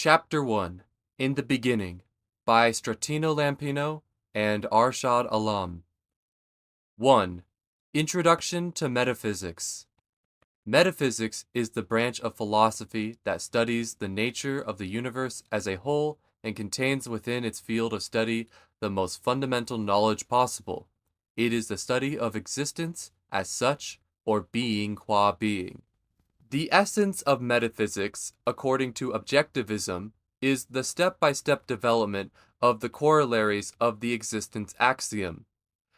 Chapter 1 In the Beginning by Stratino Lampino and Arshad Alam. 1. Introduction to Metaphysics. Metaphysics is the branch of philosophy that studies the nature of the universe as a whole and contains within its field of study the most fundamental knowledge possible. It is the study of existence as such, or being qua being. The essence of metaphysics, according to Objectivism, is the step-by-step development of the corollaries of the existence axiom.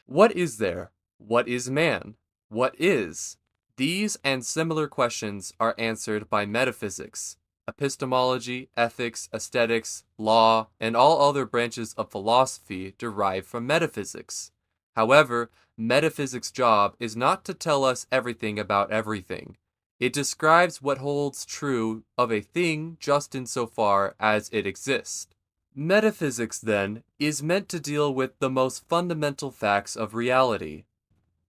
What is there? What is man? What is? These and similar questions are answered by metaphysics. Epistemology, ethics, aesthetics, law, and all other branches of philosophy derive from metaphysics. However, metaphysics' job is not to tell us everything about everything. It describes what holds true of a thing just insofar as it exists. Metaphysics, then, is meant to deal with the most fundamental facts of reality.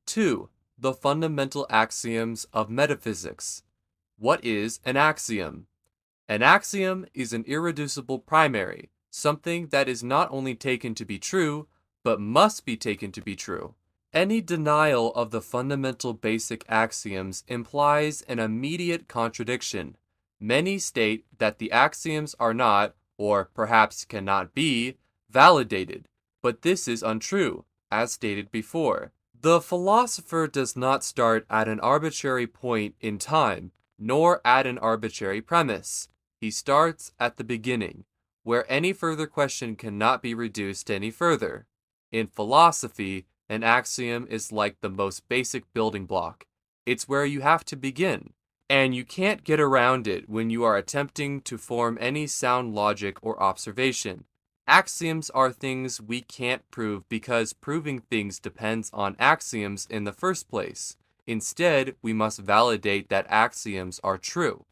2. The fundamental axioms of metaphysics. What is an axiom? An axiom is an irreducible primary, something that is not only taken to be true, but must be taken to be true. Any denial of the fundamental basic axioms implies an immediate contradiction. Many state that the axioms are not, or perhaps cannot be, validated, but this is untrue, as stated before. The philosopher does not start at an arbitrary point in time, nor at an arbitrary premise. He starts at the beginning, where any further question cannot be reduced any further. In philosophy, an axiom is like the most basic building block. It's where you have to begin, and you can't get around it when you are attempting to form any sound logic or observation. Axioms are things we can't prove because proving things depends on axioms in the first place. Instead, we must validate that axioms are true.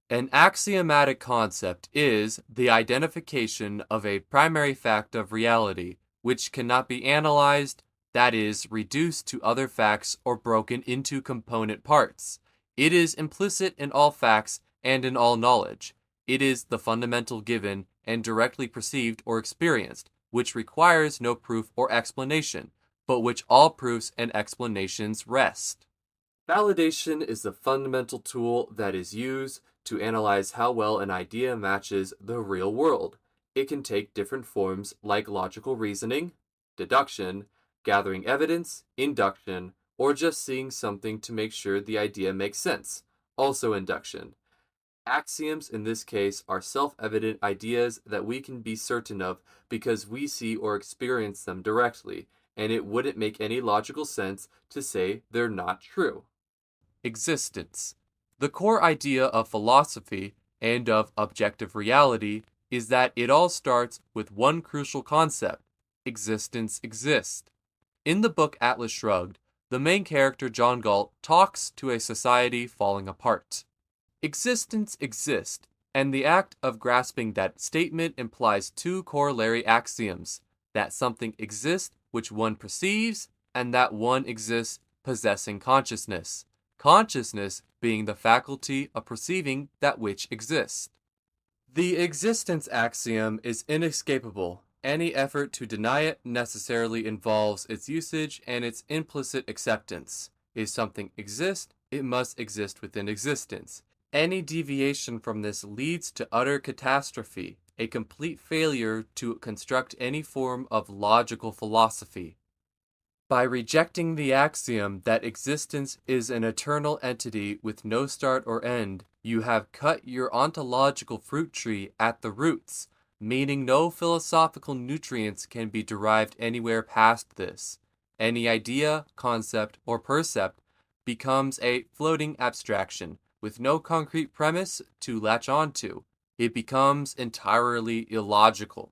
An axiomatic concept is the identification of a primary fact of reality, which cannot be analyzed, that is, reduced to other facts or broken into component parts. It is implicit in all facts and in all knowledge. It is the fundamental given and directly perceived or experienced, which requires no proof or explanation, but which all proofs and explanations rest. Validation is the fundamental tool that is used to analyze how well an idea matches the real world. It can take different forms like logical reasoning, deduction, gathering evidence, induction, or just seeing something to make sure the idea makes sense, also induction. Axioms in this case are self-evident ideas that we can be certain of because we see or experience them directly, and it wouldn't make any logical sense to say they're not true. Existence. The core idea of philosophy and of objective reality is that it all starts with one crucial concept: existence exists. In the book Atlas Shrugged, the main character John Galt talks to a society falling apart. Existence exists, and the act of grasping that statement implies two corollary axioms: that something exists which one perceives, and that one exists possessing consciousness. Consciousness being the faculty of perceiving that which exists. The existence axiom is inescapable. Any effort to deny it necessarily involves its usage and its implicit acceptance. If something exists, it must exist within existence. Any deviation from this leads to utter catastrophe, a complete failure to construct any form of logical philosophy. By rejecting the axiom that existence is an eternal entity with no start or end, you have cut your ontological fruit tree at the roots, meaning no philosophical nutrients can be derived anywhere past this. Any idea, concept, or percept becomes a floating abstraction with no concrete premise to latch onto. It becomes entirely illogical.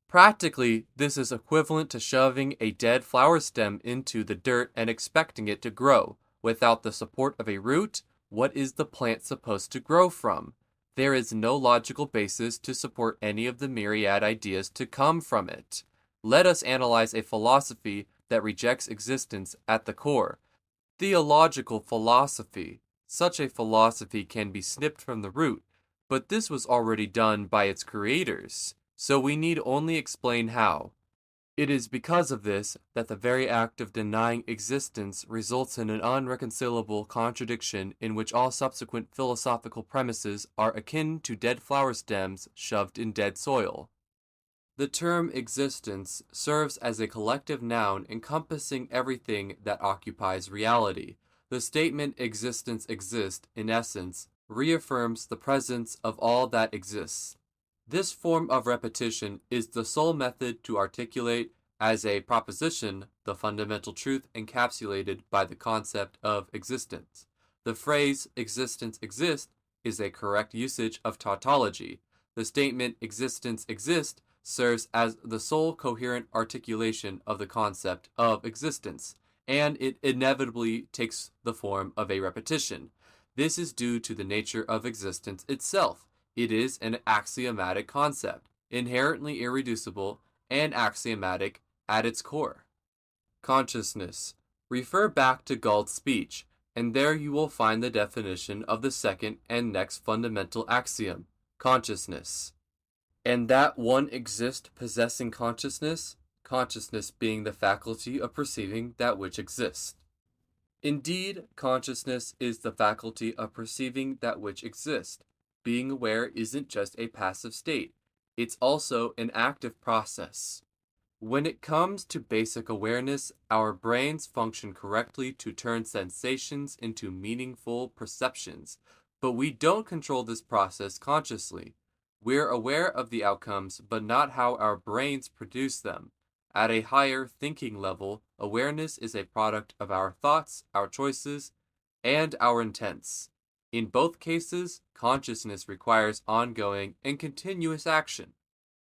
Practically, this is equivalent to shoving a dead flower stem into the dirt and expecting it to grow. Without the support of a root, what is the plant supposed to grow from? There is no logical basis to support any of the myriad ideas to come from it. Let us analyze a philosophy that rejects existence at the core. Theological philosophy. Such a philosophy can be snipped from the root, But this was already done by its creators, so we need only explain how. It is because of this that the very act of denying existence results in an unreconcilable contradiction in which all subsequent philosophical premises are akin to dead flower stems shoved in dead soil. The term existence serves as a collective noun encompassing everything that occupies reality. The statement existence exists, in essence, reaffirms the presence of all that exists. This form of repetition is the sole method to articulate as a proposition the fundamental truth encapsulated by the concept of existence. The phrase existence exists is a correct usage of tautology. The statement existence exists serves as the sole coherent articulation of the concept of existence, and it inevitably takes the form of a repetition. This is due to the nature of existence itself. It is an axiomatic concept, inherently irreducible and axiomatic at its core. Consciousness. Refer back to Galt's speech, and there you will find the definition of the second and next fundamental axiom, consciousness. And that one exists possessing consciousness, consciousness being the faculty of perceiving that which exists. Indeed, consciousness is the faculty of perceiving that which exists. Being aware isn't just a passive state, it's also an active process. When it comes to basic awareness, our brains function correctly to turn sensations into meaningful perceptions, but we don't control this process consciously. We're aware of the outcomes, but not how our brains produce them. At a higher thinking level, awareness is a product of our thoughts, our choices, and our intents. In both cases, consciousness requires ongoing and continuous action.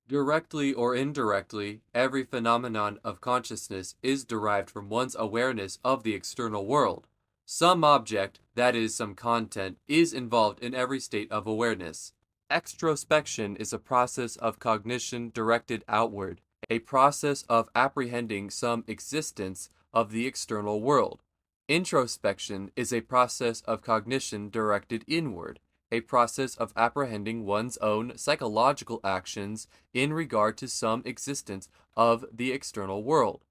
Directly or indirectly, every phenomenon of consciousness is derived from one's awareness of the external world. Some object, that is, some content, is involved in every state of awareness. Extrospection is a process of cognition directed outward, a process of apprehending some existence of the external world. Introspection is a process of cognition directed inward, a process of apprehending one's own psychological actions in regard to some existence of the external world.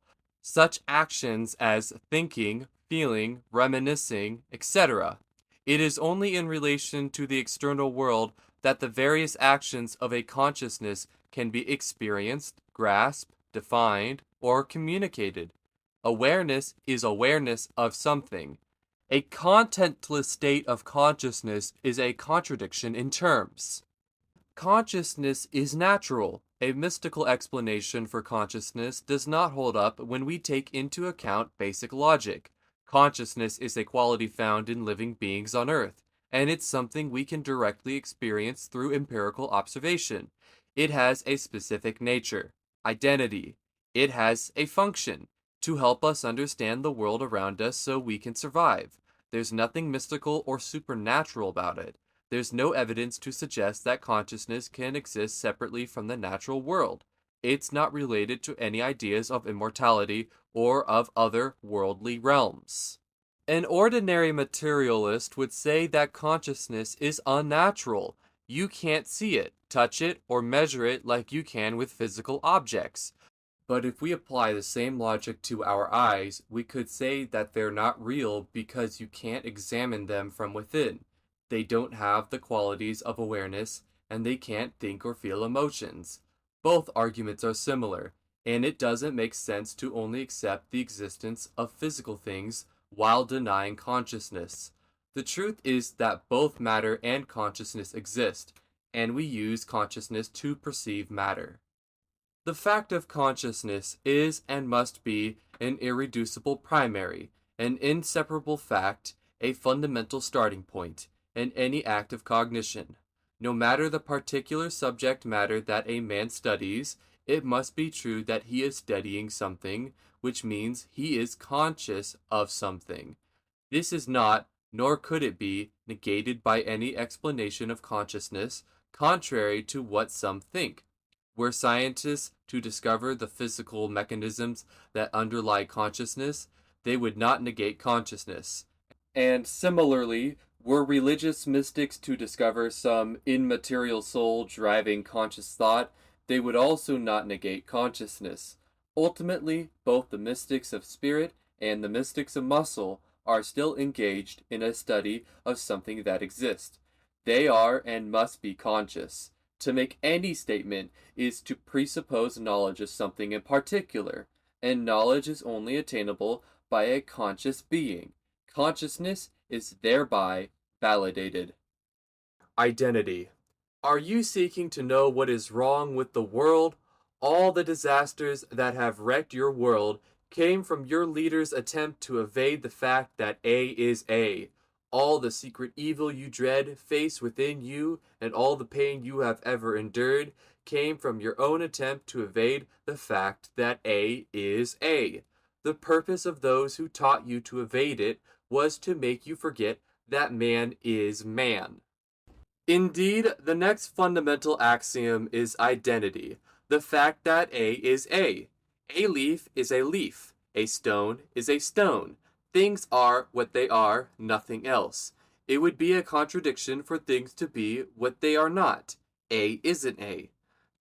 Such actions as thinking, feeling, reminiscing, etc. It is only in relation to the external world that the various actions of a consciousness can be experienced, grasped, defined, or communicated. Awareness is awareness of something. A contentless state of consciousness is a contradiction in terms. Consciousness is natural. A mystical explanation for consciousness does not hold up when we take into account basic logic. Consciousness is a quality found in living beings on Earth, and it's something we can directly experience through empirical observation. It has a specific nature, identity. It has a function to help us understand the world around us so we can survive. There's nothing mystical or supernatural about it. There's no evidence to suggest that consciousness can exist separately from the natural world. It's not related to any ideas of immortality or of other worldly realms. An ordinary materialist would say that consciousness is unnatural. You can't see it, touch it, or measure it like you can with physical objects. But if we apply the same logic to our eyes, we could say that they're not real because you can't examine them from within. They don't have the qualities of awareness, and they can't think or feel emotions. Both arguments are similar, and it doesn't make sense to only accept the existence of physical things while denying consciousness. The truth is that both matter and consciousness exist, and we use consciousness to perceive matter. The fact of consciousness is and must be an irreducible primary, an inseparable fact, a fundamental starting point in any act of cognition. No matter the particular subject matter that a man studies, it must be true that he is studying something, which means he is conscious of something. This is not, nor could it be, negated by any explanation of consciousness, contrary to what some think. Were scientists to discover the physical mechanisms that underlie consciousness, they would not negate consciousness. And similarly, Were religious mystics to discover some immaterial soul driving conscious thought, they would also not negate consciousness. Ultimately, both the mystics of spirit and the mystics of muscle are still engaged in a study of something that exists. They are and must be conscious. To make any statement is to presuppose knowledge of something in particular, and knowledge is only attainable by a conscious being. Consciousness is thereby validated. Identity. Are you seeking to know what is wrong with the world? All the disasters that have wrecked your world came from your leader's attempt to evade the fact that A is A. All the secret evil you dread, face within you, and all the pain you have ever endured came from your own attempt to evade the fact that A is A. The purpose of those who taught you to evade it was to make you forget that man is man. Indeed, the next fundamental axiom is identity, the fact that A is A. A leaf is a leaf. A stone is a stone. Things are what they are, nothing else. It would be a contradiction for things to be what they are not. A isn't A.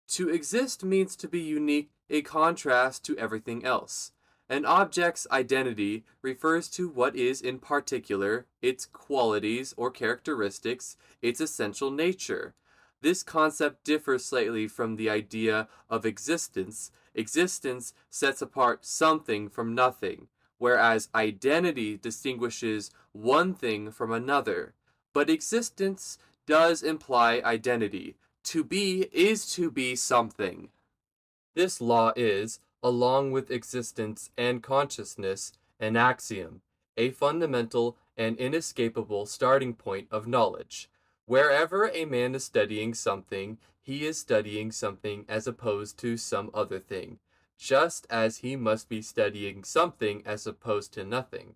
To exist means to be unique, a contrast to everything else. An object's identity refers to what is in particular, its qualities or characteristics, its essential nature. This concept differs slightly from the idea of existence. Existence sets apart something from nothing, whereas identity distinguishes one thing from another. But existence does imply identity. To be is to be something. This law is, along with existence and consciousness, an axiom, a fundamental and inescapable starting point of knowledge. Wherever a man is studying something, he is studying something as opposed to some other thing, just as he must be studying something as opposed to nothing.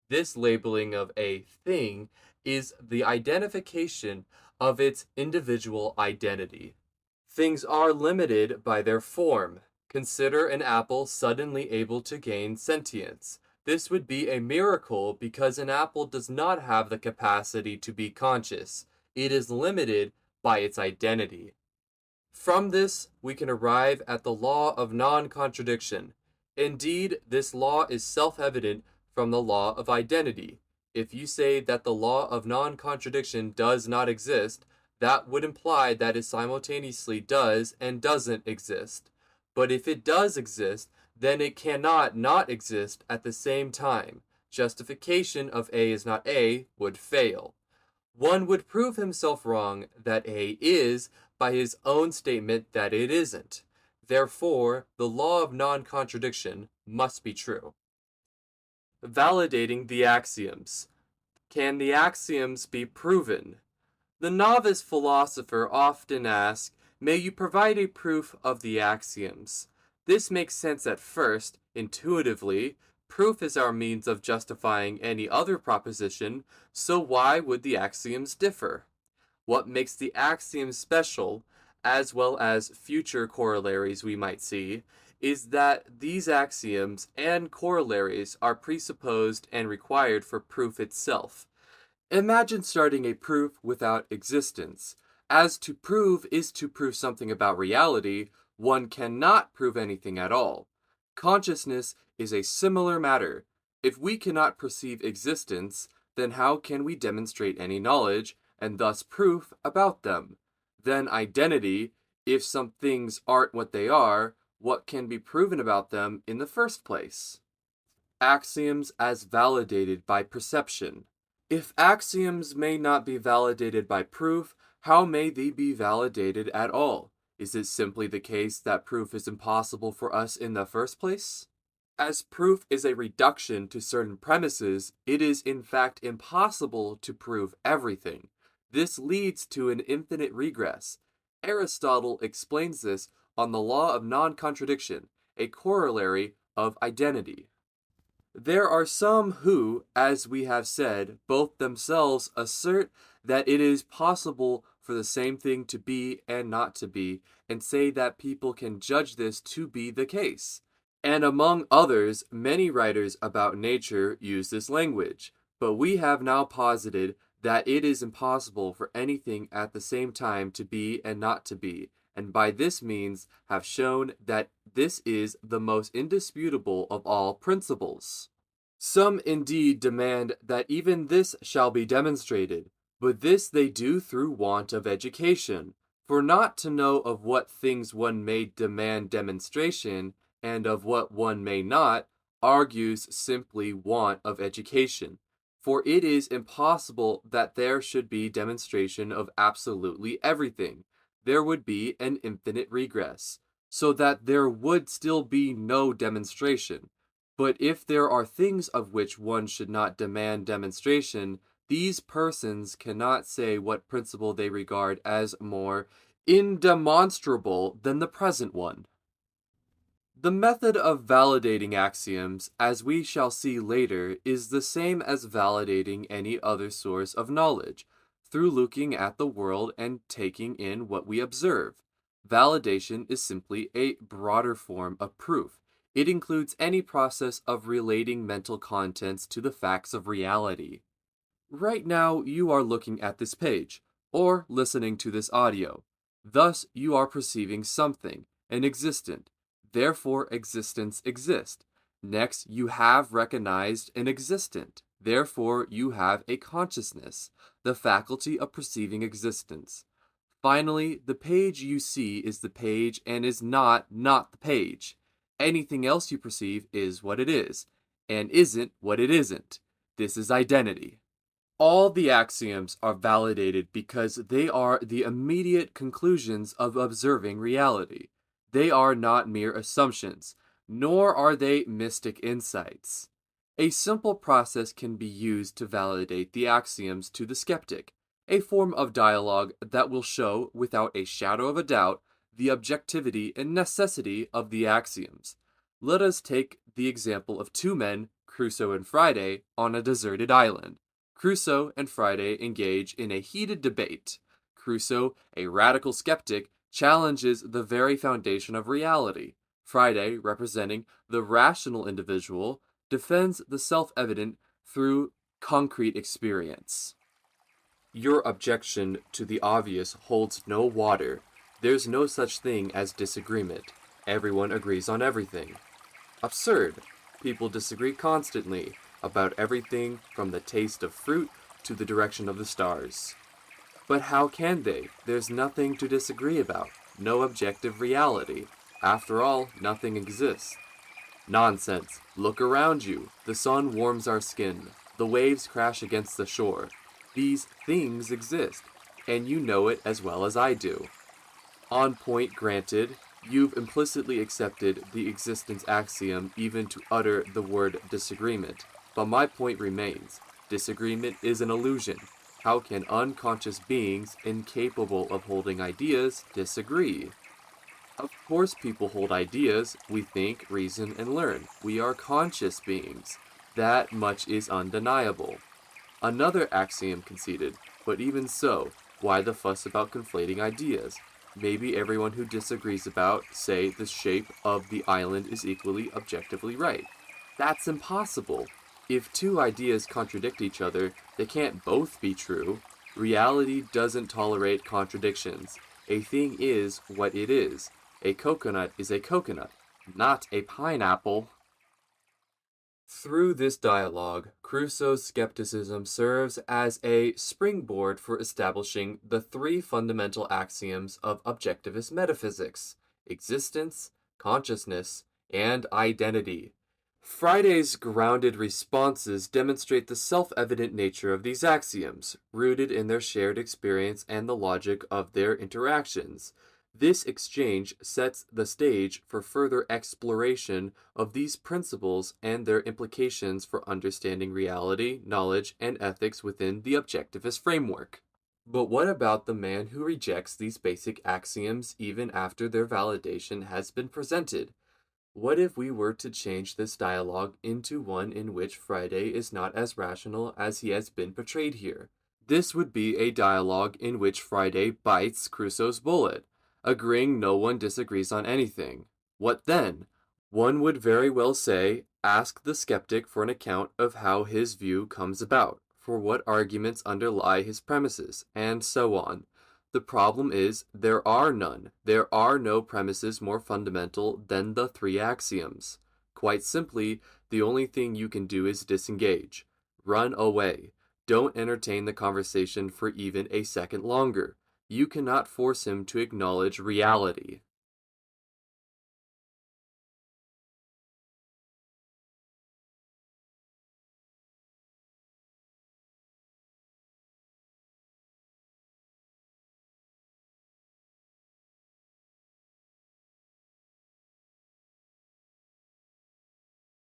This labeling of a thing is the identification of its individual identity. Things are limited by their form. Consider an apple suddenly able to gain sentience. This would be a miracle because an apple does not have the capacity to be conscious. It is limited by its identity. From this, we can arrive at the law of non-contradiction. Indeed, this law is self-evident from the law of identity. If you say that the law of non-contradiction does not exist, that would imply that it simultaneously does and doesn't exist. But if it does exist, then it cannot not exist at the same time. Justification of A is not A would fail. One would prove himself wrong that A is by his own statement that it isn't. Therefore, the law of non-contradiction must be true. Validating the axioms. Can the axioms be proven? The novice philosopher often asks, "May you provide a proof of the axioms?" This makes sense at first, intuitively. Proof is our means of justifying any other proposition, so why would the axioms differ? What makes the axioms special, as well as future corollaries we might see, is that these axioms and corollaries are presupposed and required for proof itself. Imagine starting a proof without existence. As to prove is to prove something about reality, one cannot prove anything at all. Consciousness is a similar matter. If we cannot perceive existence, then how can we demonstrate any knowledge, and thus proof about them? Then identity, if some things aren't what they are, what can be proven about them in the first place? Axioms as validated by perception. If axioms may not be validated by proof, how may they be validated at all? Is it simply the case that proof is impossible for us in the first place? As proof is a reduction to certain premises, it is in fact impossible to prove everything. This leads to an infinite regress. Aristotle explains this on the law of non-contradiction, a corollary of identity. There are some who, as we have said, both themselves assert that it is possible for the same thing to be and not to be, and say that people can judge this to be the case. And among others, many writers about nature use this language, but we have now posited that it is impossible for anything at the same time to be and not to be, and by this means have shown that this is the most indisputable of all principles. Some indeed demand that even this shall be demonstrated, but this they do through want of education. For not to know of what things one may demand demonstration, and of what one may not, argues simply want of education. For it is impossible that there should be demonstration of absolutely everything. There would be an infinite regress, so that there would still be no demonstration. But if there are things of which one should not demand demonstration, these persons cannot say what principle they regard as more indemonstrable than the present one. The method of validating axioms, as we shall see later, is the same as validating any other source of knowledge, through looking at the world and taking in what we observe. Validation is simply a broader form of proof. It includes any process of relating mental contents to the facts of reality. Right now, you are looking at this page, or listening to this audio. Thus, you are perceiving something, an existent. Therefore, existence exists. Next, you have recognized an existent. Therefore, you have a consciousness, the faculty of perceiving existence. Finally, the page you see is the page and is not the page. Anything else you perceive is what it is, and isn't what it isn't. This is identity. All the axioms are validated because they are the immediate conclusions of observing reality. They are not mere assumptions, nor are they mystic insights. A simple process can be used to validate the axioms to the skeptic, a form of dialogue that will show, without a shadow of a doubt, the objectivity and necessity of the axioms. Let us take the example of two men, Crusoe and Friday, on a deserted island. Crusoe and Friday engage in a heated debate. Crusoe, a radical skeptic, challenges the very foundation of reality. Friday, representing the rational individual, defends the self-evident through concrete experience. Your objection to the obvious holds no water. There's no such thing as disagreement. Everyone agrees on everything. Absurd. People disagree constantly about everything from the taste of fruit to the direction of the stars. But how can they? There's nothing to disagree about. No objective reality. After all, nothing exists. Nonsense. Look around you. The sun warms our skin. The waves crash against the shore. These things exist, and you know it as well as I do. On point granted, you've implicitly accepted the existence axiom even to utter the word disagreement. But my point remains. Disagreement is an illusion. How can unconscious beings, incapable of holding ideas, disagree? Of course people hold ideas. We think, reason, and learn. We are conscious beings. That much is undeniable. Another axiom conceded, but even so, why the fuss about conflating ideas? Maybe everyone who disagrees about, say, the shape of the island is equally objectively right. That's impossible. If two ideas contradict each other, they can't both be true. Reality doesn't tolerate contradictions. A thing is what it is. A coconut is a coconut, not a pineapple. Through this dialogue, Crusoe's skepticism serves as a springboard for establishing the three fundamental axioms of Objectivist Metaphysics: existence, consciousness, and identity. Friday's grounded responses demonstrate the self-evident nature of these axioms, rooted in their shared experience and the logic of their interactions. This exchange sets the stage for further exploration of these principles and their implications for understanding reality, knowledge, and ethics within the objectivist framework. But what about the man who rejects these basic axioms even after their validation has been presented? What if we were to change this dialogue into one in which Friday is not as rational as he has been portrayed here? This would be a dialogue in which Friday bites Crusoe's bullet, agreeing no one disagrees on anything. What then? One would very well say, ask the skeptic for an account of how his view comes about. for what arguments underlie his premises, and so on. The problem is there are none. There are no premises more fundamental than the three axioms. Quite simply, the only thing you can do is disengage. Run away. Don't entertain the conversation for even a second longer. You cannot force him to acknowledge reality.